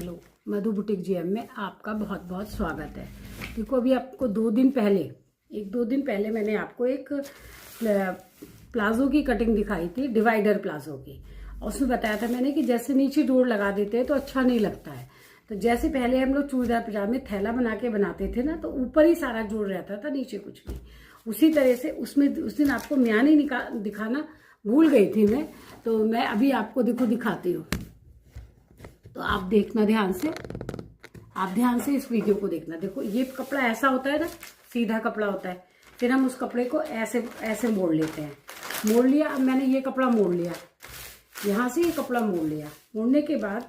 Hello, मधु boutique GM में आपका बहुत बहुत स्वागत है। देखो, अभी आपको 2 दिन पहले मैंने आपको एक प्लाजो की कटिंग दिखाई थी, डिवाइडर प्लाजो की। और उसमें बताया था मैंने कि जैसे नीचे डोर लगा देते हैं तो अच्छा नहीं लगता है। तो जैसे पहले हम लोग चूड़ीदार पजामे थैला बना के बनाते थे ना, तो ऊपर ही सारा जोड़ रहता था, नीचे कुछ नहीं। उसी तरह से उसमें उस दिन आपको म्यानी दिखाना भूल गई थी मैं, तो मैं अभी आपको दिखाती हूँ। तो आप देखना ध्यान से इस वीडियो को देखना। देखो, ये कपड़ा ऐसा होता है ना, सीधा कपड़ा होता है। फिर हम उस कपड़े को ऐसे ऐसे मोड़ लेते हैं। मोड़ लिया, अब मैंने ये कपड़ा मोड़ लिया, यहाँ से ये कपड़ा मोड़ लिया। मोड़ने के बाद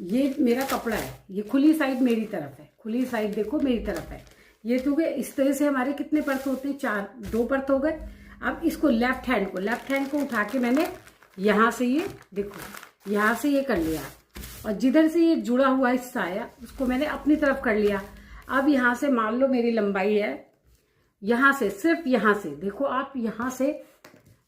ये मेरा कपड़ा है, ये खुली साइड मेरी तरफ है, खुली साइड देखो मेरी तरफ है। ये तो गए इस तरह से हमारे कितने परत होते हैं, 2 परत हो गए। अब इसको लेफ्ट हैंड को उठा के मैंने यहाँ से ये देखो, यहाँ से ये कर लिया, और जिधर से ये जुड़ा हुआ हिस्सा आया उसको मैंने अपनी तरफ कर लिया। अब यहाँ से मान लो मेरी लंबाई है, यहाँ से सिर्फ यहाँ से देखो आप, यहाँ से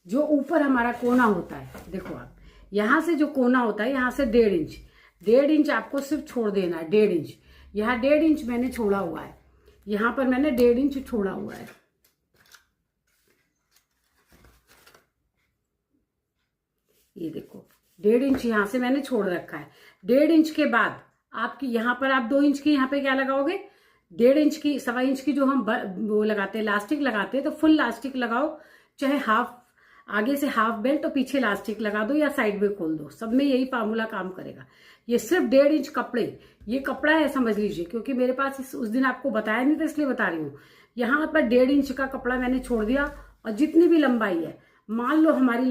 जो ऊपर हमारा कोना होता है, देखो आप यहाँ से जो कोना होता है, यहाँ से 1.5 इंच आपको सिर्फ छोड़ देना है। 1.5 इंच, यहाँ 1.5 इंच मैंने छोड़ा हुआ है, यहाँ पर मैंने 1.5 इंच छोड़ा हुआ है। ये देखो 1.5 इंच यहाँ से मैंने छोड़ रखा है। 1.5 इंच के बाद आपकी यहाँ पर आप 2 इंच की यहाँ पे क्या लगाओगे, 1.5 इंच की, 1.25 इंच की जो हम वो लगाते हैं, लास्टिक लगाते हैं, तो फुल लास्टिक लगाओ, चाहे हाफ आगे से हाफ बेल्ट और पीछे लास्टिक लगा दो या साइड में खोल दो, सब में यही फार्मूला काम करेगा। ये सिर्फ 1.5 इंच ये कपड़ा है समझ लीजिए, क्योंकि मेरे पास उस दिन आपको बताया नहीं था इसलिए बता रही हूँ। यहाँ पर 1.5 इंच का कपड़ा मैंने छोड़ दिया, और जितनी भी लंबाई है, मान लो हमारी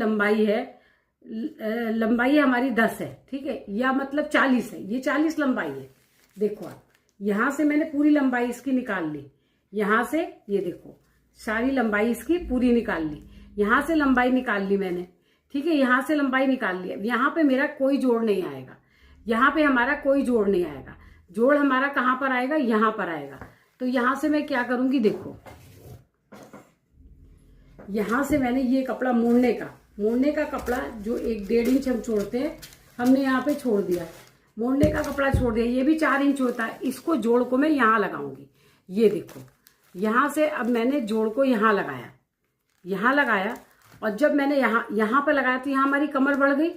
लंबाई हमारी 10 है, ठीक है, या मतलब 40 है, ये 40 लंबाई है। देखो आप, यहां से मैंने पूरी लंबाई इसकी निकाल ली, यहां से ये देखो सारी लंबाई इसकी पूरी निकाल ली, यहां से लंबाई निकाल ली मैंने, ठीक है, यहां से लंबाई निकाल ली। यहां पे मेरा कोई जोड़ नहीं आएगा, यहां पे हमारा कोई जोड़ नहीं आएगा। जोड़ हमारा कहां पर आएगा, यहां पर आएगा। तो यहां से मैं क्या करूंगी, देखो यहां से मैंने ये कपड़ा मोड़ने का कपड़ा जो 1.5 इंच हम छोड़ते हैं, हमने यहाँ पे छोड़ दिया, मोड़ने का कपड़ा छोड़ दिया। ये भी 4 इंच होता है, इसको जोड़ को मैं यहाँ लगाऊंगी। ये देखो, यहाँ से अब मैंने जोड़ को यहाँ लगाया, और जब मैंने यहाँ पे लगाया तो यहाँ हमारी कमर बढ़ गई।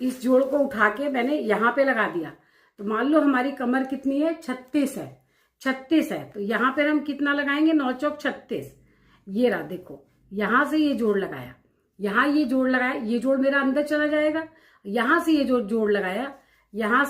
इस जोड़ को उठा के मैंने यहाँ पे लगा दिया, तो मान लो हमारी कमर कितनी है, 36 है। तो यहाँ पर हम कितना लगाएंगे, 9 चौक 36। ये रहा, देखो यहाँ से ये जोड़ लगाया, यहाँ ये जोड़ लगाया, ये जोड़ मेरा अंदर चला जाएगा। यहां से ये जोड़ लगाया, यहां